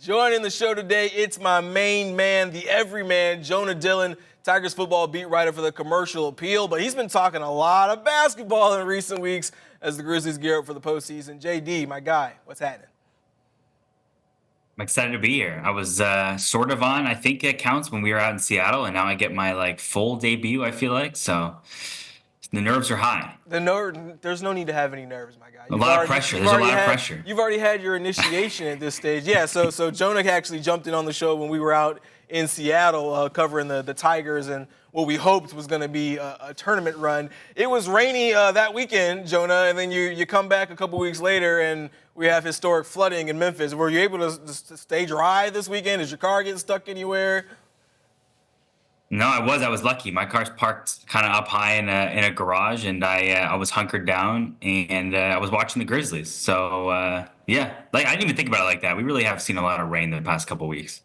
Joining the show today, it's my main man, the everyman, Jonah Dillon, Tigers football beat writer for the Commercial Appeal. But he's been talking a lot of basketball in recent weeks as the Grizzlies gear up for the postseason. JD, my guy, what's happening? I'm excited to be here. I was sort of on, I think it counts, when we were out in Seattle, and now I get my full debut, I feel like. So the nerves are high. There's no need to have any nerves, my guy. A lot of pressure. There's a lot of pressure. You've already had your initiation at this stage. Yeah, so Jonah actually jumped in on the show when we were out in Seattle covering the Tigers and what we hoped was going to be a tournament run. It was rainy that weekend, Jonah, and then you come back a couple weeks later and we have historic flooding in Memphis. Were you able to stay dry this weekend? Is your car getting stuck anywhere? No, I was lucky. My car's parked kind of up high in a garage, and I was hunkered down, and I was watching the Grizzlies. So yeah, I didn't even think about it like that. We really have seen a lot of rain the past couple weeks.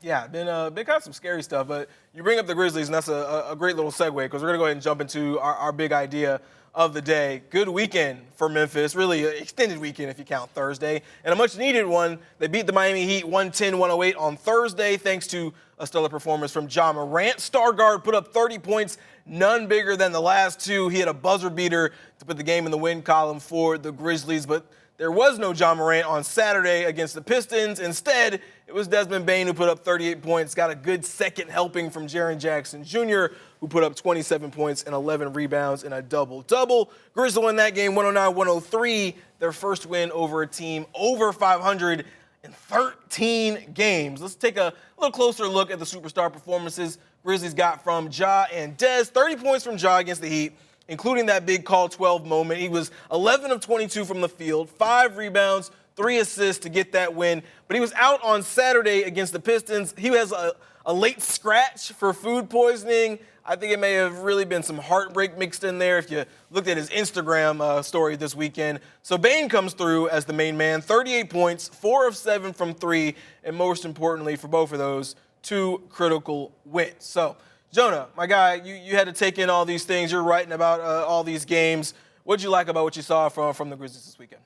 Yeah, been kind of some scary stuff, but you bring up the Grizzlies, and that's a great little segue because we're going to go ahead and jump into our big idea of the day. Good weekend for Memphis, really an extended weekend if you count Thursday, and a much-needed one. They beat the Miami Heat 110-108 on Thursday thanks to a stellar performance from Ja Morant. Star guard put up 30 points, none bigger than the last two. He had a buzzer beater to put the game in the win column for the Grizzlies, but there was no Ja Morant on Saturday against the Pistons. Instead, it was Desmond Bane who put up 38 points, got a good second helping from Jaren Jackson Jr., who put up 27 points and 11 rebounds in a double-double. Grizzlies won that game 109-103, their first win over a team over 500 in 13 games. Let's take a little closer look at the superstar performances Grizzlies got from Ja and Des. 30 points from Ja against the Heat, including that big call 12 moment. He was 11 of 22 from the field, 5 rebounds, 3 assists to get that win. But he was out on Saturday against the Pistons. He has a late scratch for food poisoning. I think it may have really been some heartbreak mixed in there if you looked at his Instagram story this weekend. So Bane comes through as the main man, 38 points, 4 of 7 from 3, and most importantly for both of those, 2 critical wins. So, Jonah, my guy, you had to take in all these things. You're writing about all these games. What'd you like about what you saw from the Grizzlies this weekend?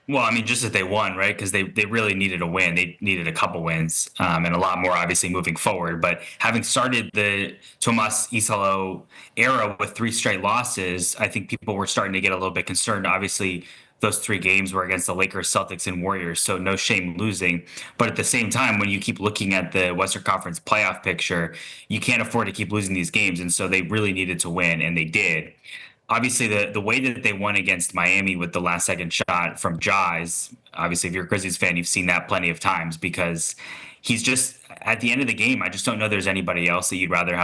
Well, I mean, just that they won, right? Because they really needed a win. They needed a couple wins and a lot more, obviously, moving forward. But having started the Tomas Isalo era with 3 straight losses, I think people were starting to get a little bit concerned. Obviously, those 3 games were against the Lakers, Celtics, and Warriors, so no shame losing. But at the same time, when you keep looking at the Western Conference playoff picture, you can't afford to keep losing these games. And so they really needed to win, and they did. Obviously, the way that they won against Miami with the last second shot from Ja is, obviously, if you're a Grizzlies fan, you've seen that plenty of times because he's just, at the end of the game, I just don't know there's anybody else that you'd rather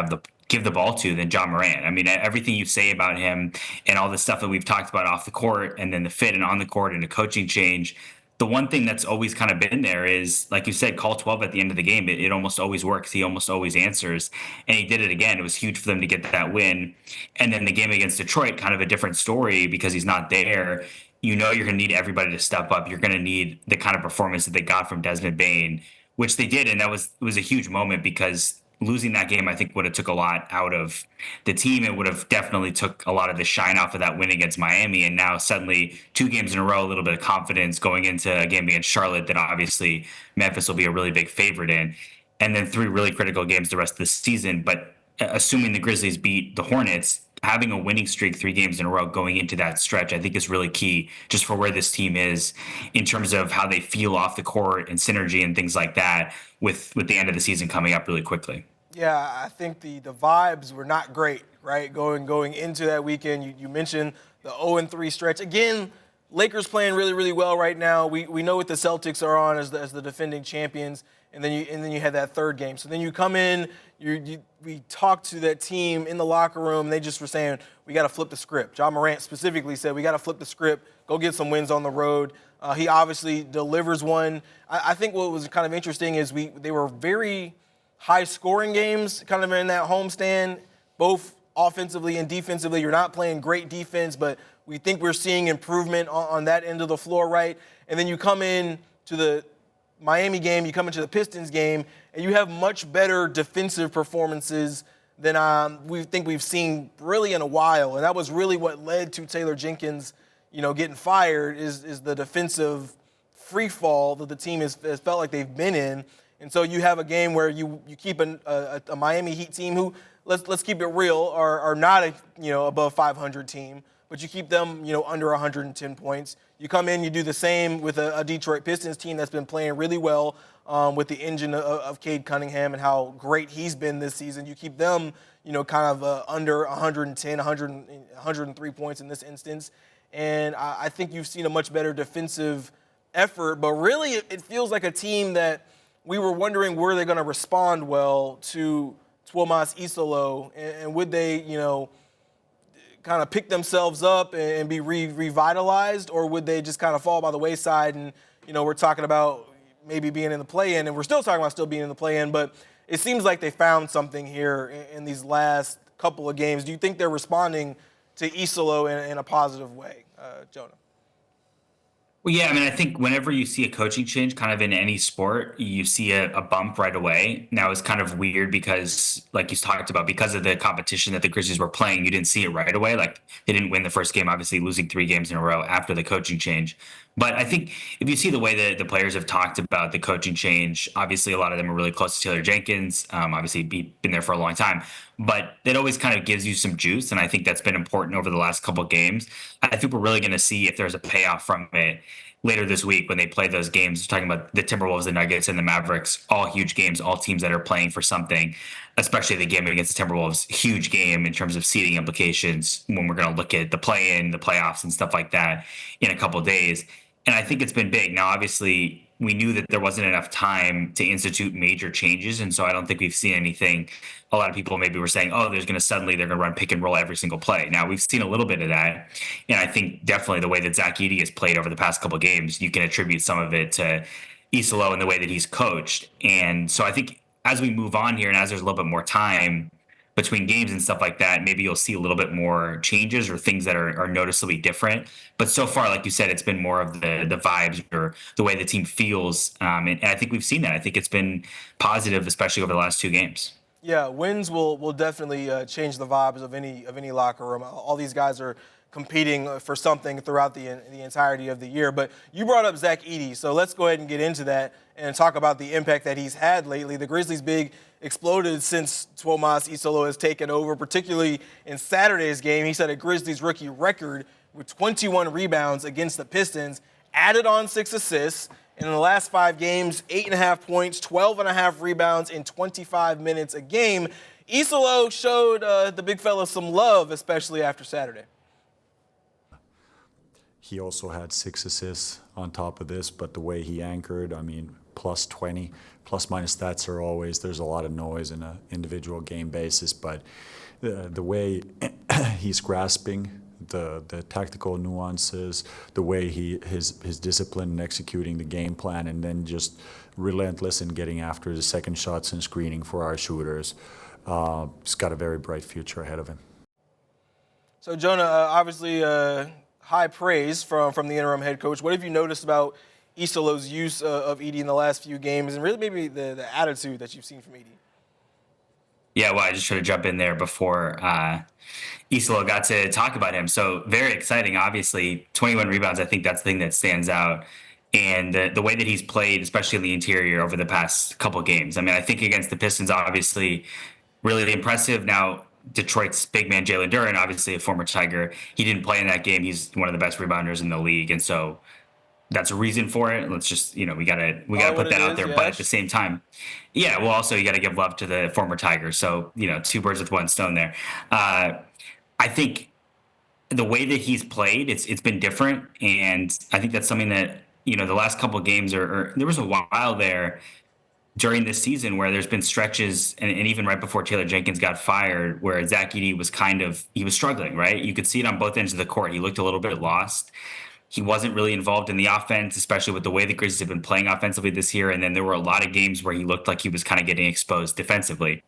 give the ball to than Ja Morant. I mean, everything you say about him and all the stuff that we've talked about off the court and then the fit and on the court and the coaching change, the one thing that's always kind of been there is, like you said, call 12 at the end of the game. It almost always works. He almost always answers. And he did it again. It was huge for them to get that win. And then the game against Detroit, kind of a different story because he's not there. You know you're going to need everybody to step up. You're going to need the kind of performance that they got from Desmond Bane, which they did. And it was a huge moment because losing that game, I think, would have took a lot out of the team. It would have definitely took a lot of the shine off of that win against Miami. And now suddenly 2 games in a row, a little bit of confidence going into a game against Charlotte that obviously Memphis will be a really big favorite in. And then 3 really critical games the rest of the season. But assuming the Grizzlies beat the Hornets, having a winning streak 3 games in a row going into that stretch, I think is really key just for where this team is in terms of how they feel off the court and synergy and things like that with the end of the season coming up really quickly. Yeah, I think the vibes were not great, right? Going into that weekend, you mentioned the 0-3 stretch. Again, Lakers playing really, really well right now. We know what the Celtics are on as the defending champions, and then you had that 3rd game. So then you come in, we talked to that team in the locker room. And they just were saying we got to flip the script. Ja Morant specifically said we got to flip the script, go get some wins on the road. He obviously delivers one. I think what was kind of interesting is they were very high-scoring games kind of in that homestand, both offensively and defensively. You're not playing great defense, but we think we're seeing improvement on that end of the floor, right? And then you come in to the Miami game, you come into the Pistons game, and you have much better defensive performances than we think we've seen really in a while. And that was really what led to Taylor Jenkins, getting fired is the defensive free fall that the team has felt like they've been in. And so you have a game where you keep a Miami Heat team who, let's keep it real, are not a above 500 team, but you keep them under 110 points. You come in, you do the same with a Detroit Pistons team that's been playing really well with the engine of Cade Cunningham and how great he's been this season. You keep them kind of under 110, 103 points in this instance. And I think you've seen a much better defensive effort, but really it feels like a team that we were wondering were they going to respond well to Tuomas Isolo, and would they, kind of pick themselves up and be revitalized, or would they just kind of fall by the wayside? And, we're talking about maybe being in the play-in, and we're still talking about still being in the play-in, but it seems like they found something here in these last couple of games. Do you think they're responding to Isolo in a positive way, Jonah? Well, yeah, I mean, I think whenever you see a coaching change kind of in any sport, you see a bump right away. Now, it's kind of weird because, like you talked about, because of the competition that the Grizzlies were playing, you didn't see it right away. Like, they didn't win the first game, obviously losing 3 games in a row after the coaching change. But I think if you see the way that the players have talked about the coaching change, obviously a lot of them are really close to Taylor Jenkins, obviously been there for a long time. But it always kind of gives you some juice, and I think that's been important over the last couple of games. I think we're really going to see if there's a payoff from it later this week when they play those games. We're talking about the Timberwolves, the Nuggets, and the Mavericks, all huge games, all teams that are playing for something, especially the game against the Timberwolves, huge game in terms of seeding implications when we're going to look at the play-in, the playoffs, and stuff like that in a couple of days. And I think it's been big. Now, obviously, we knew that there wasn't enough time to institute major changes, and so I don't think we've seen anything. A lot of people maybe were saying, oh, they're going to run pick and roll every single play. Now, we've seen a little bit of that, and I think definitely the way that Zach Edey has played over the past couple of games, you can attribute some of it to Isolo and the way that he's coached. And so I think as we move on here and as there's a little bit more time between games and stuff like that, maybe you'll see a little bit more changes or things that are noticeably different. But so far, like you said, it's been more of the vibes or the way the team feels. And I think we've seen that. I think it's been positive, especially over the last 2 games. Yeah, wins will definitely change the vibes of any locker room. All these guys are competing for something throughout the entirety of the year. But you brought up Zach Edey, so let's go ahead and get into that and talk about the impact that he's had lately. The Grizzlies' big exploded since Tuomas Isolo has taken over, particularly in Saturday's game. He set a Grizzlies rookie record with 21 rebounds against the Pistons, added on 6 assists. And in the last 5 games, 8.5 points, 12.5 rebounds in 25 minutes a game. Isolo showed the big fella some love, especially after Saturday. He also had 6 assists on top of this, but the way he anchored, I mean, plus 20, plus minus stats are always, there's a lot of noise in an individual game basis, but the way he's grasping the tactical nuances, the way his discipline in executing the game plan, and then just relentless in getting after the second shots and screening for our shooters. He's got a very bright future ahead of him. So Jonah, obviously high praise from the interim head coach. What have you noticed about Isolo's use of Edey in the last few games, and really maybe the attitude that you've seen from Edey? Yeah, well, I just tried to jump in there before Isolo got to talk about him. So very exciting, obviously. 21 rebounds, I think that's the thing that stands out. And the way that he's played, especially in the interior over the past couple of games. I mean, I think against the Pistons, obviously, really impressive. Now, Detroit's big man, Jalen Duren, obviously a former Tiger, he didn't play in that game. He's one of the best rebounders in the league. And so that's a reason for it. Let's just, we gotta put that out there. Yeah. But at the same time, yeah, well, also you got to give love to the former Tigers. So, 2 birds with 1 stone there. I think the way that he's played, it's been different. And I think that's something that, the last couple of games or there was a while there during this season where there's been stretches and even right before Taylor Jenkins got fired where Zach Edey was he was struggling, right? You could see it on both ends of the court. He looked a little bit lost. He wasn't really involved in the offense, especially with the way the Grizzlies have been playing offensively this year. And then there were a lot of games where he looked like he was kind of getting exposed defensively.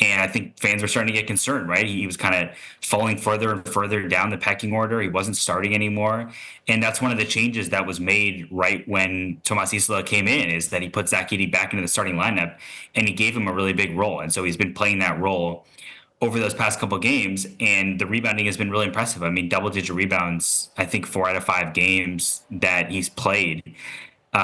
And I think fans were starting to get concerned, right? He was kind of falling further and further down the pecking order. He wasn't starting anymore. And that's one of the changes that was made right when Tuomas Isolo came in, is that he put Zach Edey back into the starting lineup and he gave him a really big role. And so he's been playing that role over those past couple of games, and the rebounding has been really impressive. I mean, double-digit rebounds, I think 4 out of 5 games that he's played.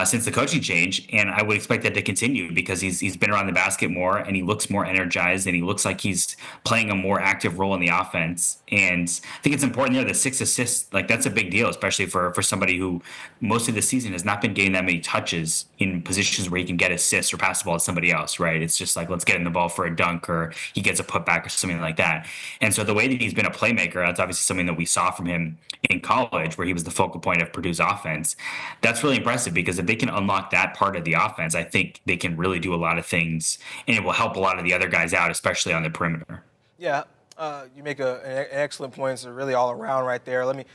since the coaching change, and I would expect that to continue because he's been around the basket more and he looks more energized and he looks like he's playing a more active role in the offense. And I think it's important there. The 6 assists, like that's a big deal, especially for somebody who most of the season has not been getting that many touches in positions where he can get assists or pass the ball to somebody else. Right? It's just like let's get him the ball for a dunk or he gets a putback or something like that. And so the way that he's been a playmaker, that's obviously something that we saw from him in college, where he was the focal point of Purdue's offense. That's really impressive because if they can unlock that part of the offense, I think they can really do a lot of things, and it will help a lot of the other guys out, especially on the perimeter. Yeah, you make an excellent point. So really all around right there. Let me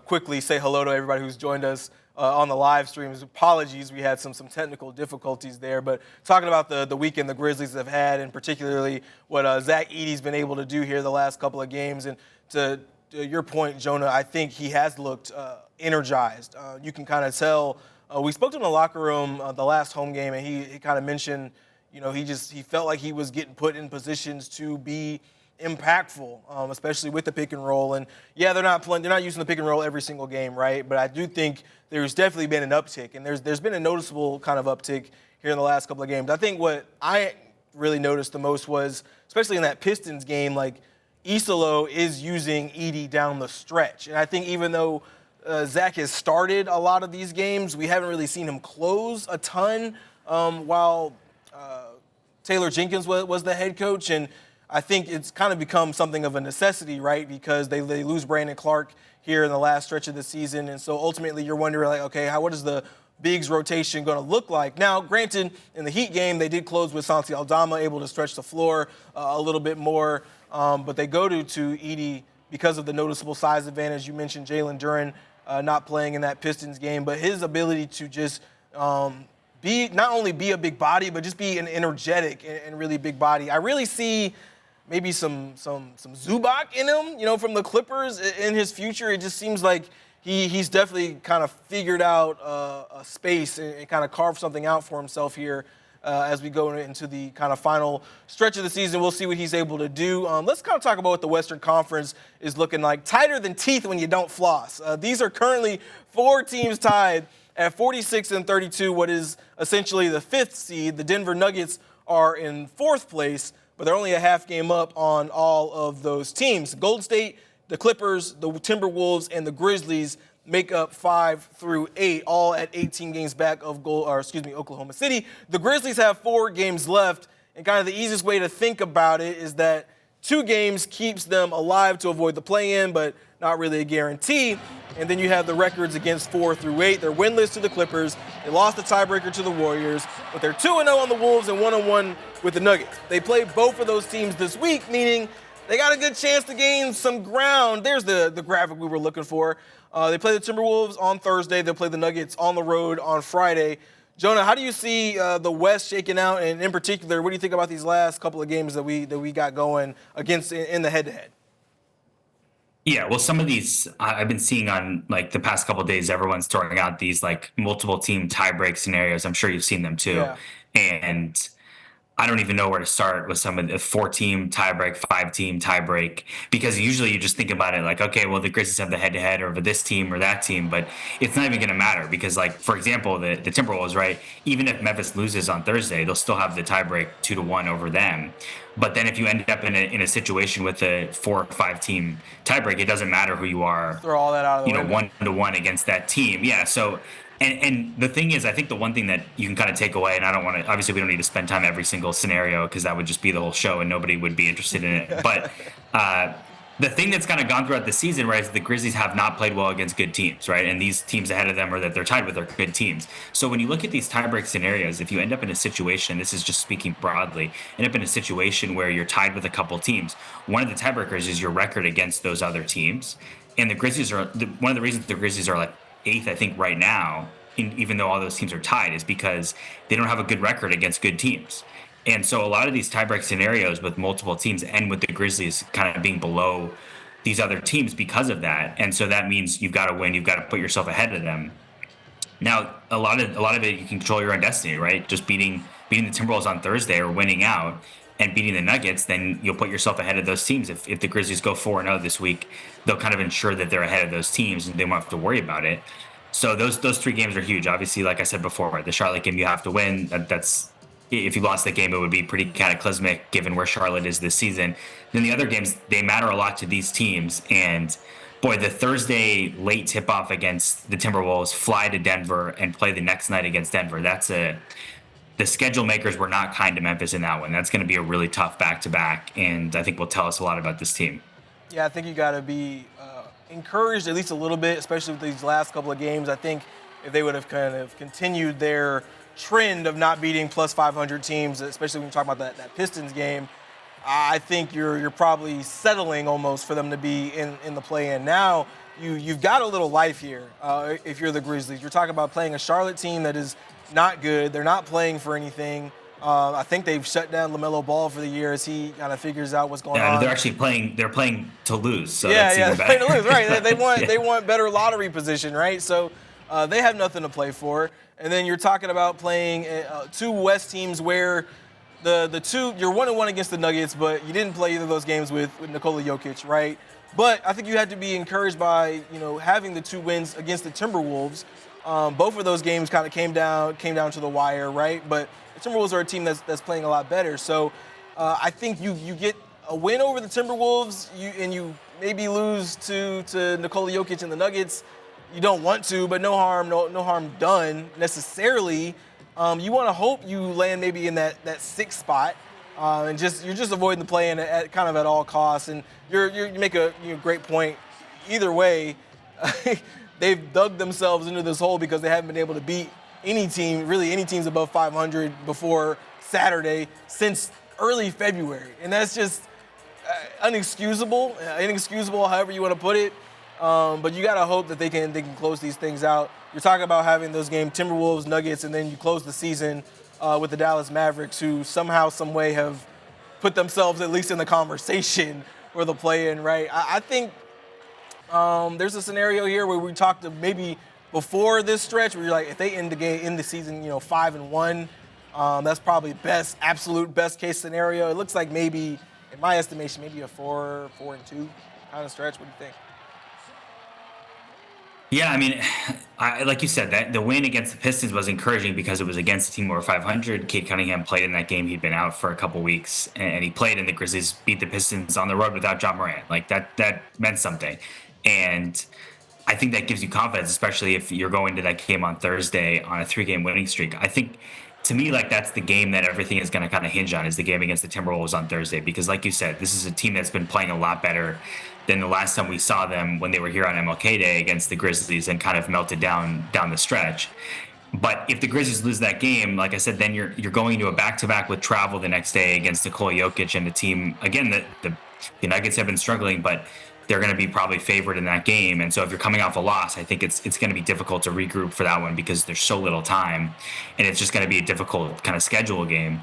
quickly say hello to everybody who's joined us on the live streams. Apologies, we had some technical difficulties there. But talking about the weekend the Grizzlies have had, and particularly what Zach Edey's been able to do here the last couple of games. And to your point, Jonah, I think he has looked energized. You can kind of tell. We spoke to him in the locker room the last home game, and he kind of mentioned, he felt like he was getting put in positions to be impactful, especially with the pick and roll. And yeah, they're not using the pick and roll every single game, right? But I do think there's definitely been an uptick, and there's been a noticeable kind of uptick here in the last couple of games. I think what I really noticed the most was, especially in that Pistons game, like Isolo is using Edey down the stretch. And I think even though Zach has started a lot of these games, we haven't really seen him close a ton while Taylor Jenkins was the head coach. And I think it's kind of become something of a necessity, right? Because they lose Brandon Clark here in the last stretch of the season. And so ultimately you're wondering, like, okay, what is the Bigs rotation going to look like? Now, granted, in the Heat game, they did close with Santi Aldama, able to stretch the floor a little bit more. But they go to Edey because of the noticeable size advantage. You mentioned Jalen Duren not playing in that Pistons game, but his ability to just not only be a big body, but just be an energetic and really big body. I really see maybe some Zubac in him, from the Clippers in his future. It just seems like he's definitely kind of figured out a space and kind of carved something out for himself here as we go into the kind of final stretch of the season. We'll see what he's able to do. Let's kind of talk about what the Western Conference is looking like. Tighter than teeth when you don't floss. These are currently 4 teams tied at 46 and 32, what is essentially the 5th seed. The Denver Nuggets are in 4th place, but they're only a half game up on all of those teams. Golden State, the Clippers, the Timberwolves, and the Grizzlies make up 5 through 8, all at 18 games back of Oklahoma City. The Grizzlies have 4 games left, and kind of the easiest way to think about it is that 2 games keeps them alive to avoid the play-in, but not really a guarantee. And then you have the records against 4 through 8. They're winless to the Clippers. They lost the tiebreaker to the Warriors, but they're 2-0 on the Wolves and 1-1 with the Nuggets. They play both of those teams this week, meaning they got a good chance to gain some ground. There's the graphic we were looking for. They play the Timberwolves on Thursday. They'll play the Nuggets on the road on Friday. Jonah, how do you see the West shaking out? And in particular, what do you think about these last couple of games that we got going against in the head-to-head? Yeah, well, some of these I've been seeing on like the past couple of days, everyone's throwing out these like multiple team tiebreak scenarios. I'm sure you've seen them too. Yeah. And I don't even know where to start with some of the 4-team tiebreak, 5-team tiebreak, because usually you just think about it like, okay, well, the Grizzlies have the head-to-head over this team or that team, but it's not even going to matter because, like, for example, the Timberwolves, right, even if Memphis loses on Thursday, they'll still have the tiebreak 2-1 over them. But then if you end up in a situation with a 4 or 5-team tiebreak, it doesn't matter who you are. Throw all that out of the window. 1-1 against that team. Yeah, so... And the thing is, I think the one thing that you can kind of take away, and I don't want to, obviously we don't need to spend time every single scenario because that would just be the whole show and nobody would be interested in it. But the thing that's kind of gone throughout the season, right, is the Grizzlies have not played well against good teams, right? And these teams ahead of them or that they're tied with are good teams. So when you look at these tiebreak scenarios, if you end up in a situation, this is just speaking broadly, end up in a situation where you're tied with a couple teams, one of the tiebreakers is your record against those other teams. And the Grizzlies are, one of the reasons the Grizzlies are like 8th, I think, right now, even though all those teams are tied, is because they don't have a good record against good teams. And so a lot of these tiebreak scenarios with multiple teams end with the Grizzlies kind of being below these other teams because of that. And so that means you've got to win, you've got to put yourself ahead of them. Now, a lot of it, you can control your own destiny, right? Just beating the Timberwolves on Thursday or winning out and beating the Nuggets, then you'll put yourself ahead of those teams. If the Grizzlies go 4-0 this week, they'll kind of ensure that they're ahead of those teams and they won't have to worry about it. So those 3 games are huge. Obviously, like I said before, the Charlotte game you have to win. That's if you lost that game, it would be pretty cataclysmic given where Charlotte is this season. Then the other games, they matter a lot to these teams. And boy, the Thursday late tip off against the Timberwolves, fly to Denver and play the next night against Denver. The schedule makers were not kind to Memphis in that one. That's going to be a really tough back to back, and I think will tell us a lot about this team. Yeah, I think you got to be encouraged at least a little bit, especially with these last couple of games. I think if they would have kind of continued their trend of not beating plus 500 teams, especially when you talk about that Pistons game, I think you're probably settling almost for them to be in the play-in. Now you've got a little life here if you're the Grizzlies. You're talking about playing a Charlotte team that is not good. They're not playing for anything. I think they've shut down LaMelo Ball for the year as he kind of figures out what's going on. They're actually playing. They're playing to lose. So yeah, that's even they're better. playing to lose. Right? They want Yeah. they want better lottery position, right? So they have nothing to play for. And then you're talking about playing 2 West teams where the two you're 1-1 against the Nuggets, but you didn't play either of those games with Nikola Jokic, right? But I think you had to be encouraged by having the 2 wins against the Timberwolves. Both of those games kind of came down to the wire, right? But the Timberwolves are a team that's playing a lot better. So I think you get a win over the Timberwolves, and you maybe lose to Nikola Jokic and the Nuggets. You don't want to, but no harm done necessarily. You want to hope you land maybe in that 6th spot, and you're just avoiding the play-in at kind of at all costs. And you make a great point. Either way, they've dug themselves into this hole because they haven't been able to beat any teams above 500 before Saturday since early February, and that's just inexcusable, however you want to put it. But you got to hope that they can close these things out. You're talking about having those games, Timberwolves, Nuggets, and then you close the season with the Dallas Mavericks, who somehow, some way have put themselves at least in the conversation for the play-in, right? I think there's a scenario here where we talked to maybe before this stretch where you're like, if they end the season, 5-1, that's probably absolute best case scenario. It looks like maybe, in my estimation, maybe a 4-2 kind of stretch. What do you think? Yeah, I mean, like you said, that the win against the Pistons was encouraging because it was against a team over 500. Cade Cunningham played in that game. He'd been out for a couple weeks, and he played, and the Grizzlies beat the Pistons on the road without Ja Morant. Like that meant something, and I think that gives you confidence, especially if you're going to that game on Thursday on a 3-game winning streak. I think, to me, like that's the game that everything is going to kind of hinge on, is the game against the Timberwolves on Thursday, because like you said, this is a team that's been playing a lot better than the last time we saw them when they were here on MLK Day against the Grizzlies and kind of melted down the stretch. But if the Grizzlies lose that game, like I said, then you're going into a back-to-back with travel the next day against Nikola Jokic and the team. Again, the Nuggets have been struggling, but they're going to be probably favored in that game. And so if you're coming off a loss, I think it's going to be difficult to regroup for that one because there's so little time, and it's just going to be a difficult kind of schedule game.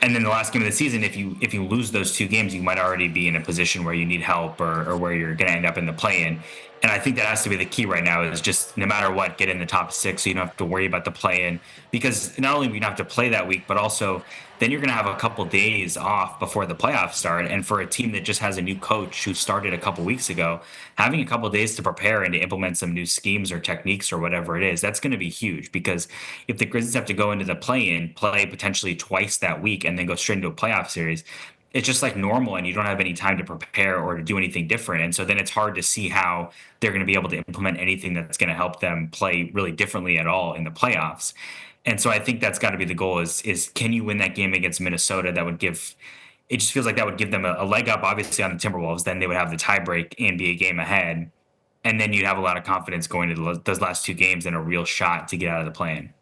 And then the last game of the season, if you lose those 2 games, you might already be in a position where you need help or where you're going to end up in the play-in. And I think that has to be the key right now, is just no matter what, get in the top 6 so you don't have to worry about the play-in. Because not only do you not have to play that week, but also then you're going to have a couple days off before the playoffs start. And for a team that just has a new coach who started a couple weeks ago, having a couple days to prepare and to implement some new schemes or techniques or whatever it is, that's going to be huge. Because if the Grizzlies have to go into the play-in, play potentially twice that week, and then go straight into a playoff series, it's just like normal, and you don't have any time to prepare or to do anything different. And so then it's hard to see how they're going to be able to implement anything that's going to help them play really differently at all in the playoffs. And so I think that's got to be the goal, is can you win that game against Minnesota? It just feels like that would give them a leg up, obviously, on the Timberwolves. Then they would have the tiebreak and be a game ahead. And then you'd have a lot of confidence going into those last 2 games and a real shot to get out of the play-in.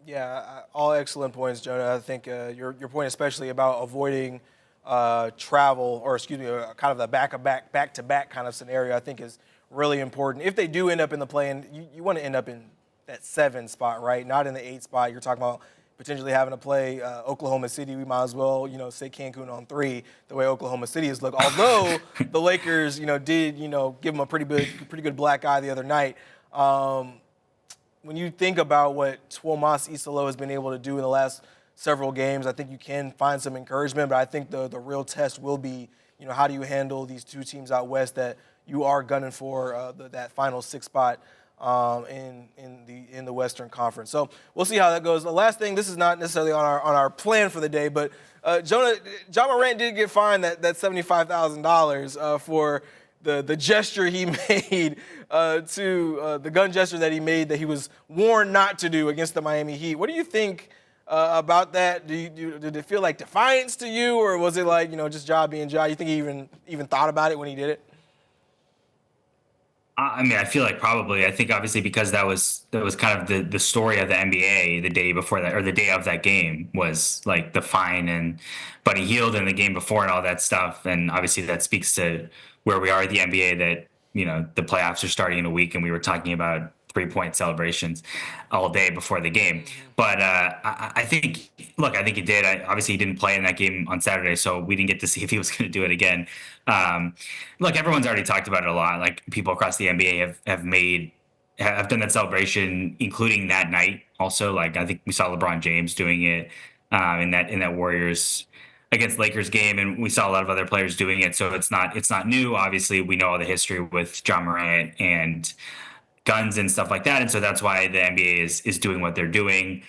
Yeah, all excellent points, Jonah. I think your point, especially about avoiding travel, or kind of the back-to-back kind of scenario, I think is really important. If they do end up in the play-in, you want to end up in that 7 spot, right? Not in the 8 spot. You're talking about potentially having to play Oklahoma City. We might as well, say Cancun on 3, the way Oklahoma City has looked. Although the Lakers, did, give them a pretty good black eye the other night. When you think about what Tuomas Isalo has been able to do in the last several games, I think you can find some encouragement. But I think the real test will be, how do you handle these 2 teams out west that you are gunning for that final 6 spot? in the Western Conference. So we'll see how that goes. The last thing, this is not necessarily on our plan for the day, but John Morant did get fined that $75,000 for the gesture he made the gun gesture that he made that he was warned not to do against the Miami Heat. What do you think about that? Did it feel like defiance to you, or was it like, just Ja being Ja? You think he even thought about it when he did it? I mean, I feel like probably. I think obviously because that was kind of the story of the NBA the day before that, or the day of that game, was like the fine and Buddy Hield in the game before and all that stuff. And obviously that speaks to where we are at the NBA, that the playoffs are starting in a week, and we were talking about 3-point celebrations all day before the game. But I think he did. Obviously, he didn't play in that game on Saturday, so we didn't get to see if he was going to do it again. Look, everyone's already talked about it a lot. Like, people across the NBA have done that celebration, including that night. Also, like, I think we saw LeBron James doing it in that Warriors against Lakers game, and we saw a lot of other players doing it. So it's not new. Obviously, we know all the history with John Morant and guns and stuff like that, and so that's why the NBA is doing what they're doing.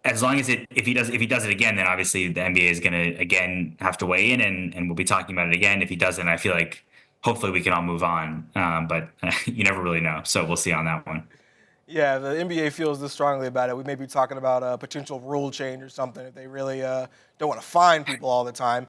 As long as if he does it again, then obviously the NBA is going to again have to weigh in, and we'll be talking about it again. If he doesn't, I feel like hopefully we can all move on, but you never really know, so we'll see on that one. Yeah, the NBA feels this strongly about it. We may be talking about a potential rule change or something if they really don't want to fine people all the time.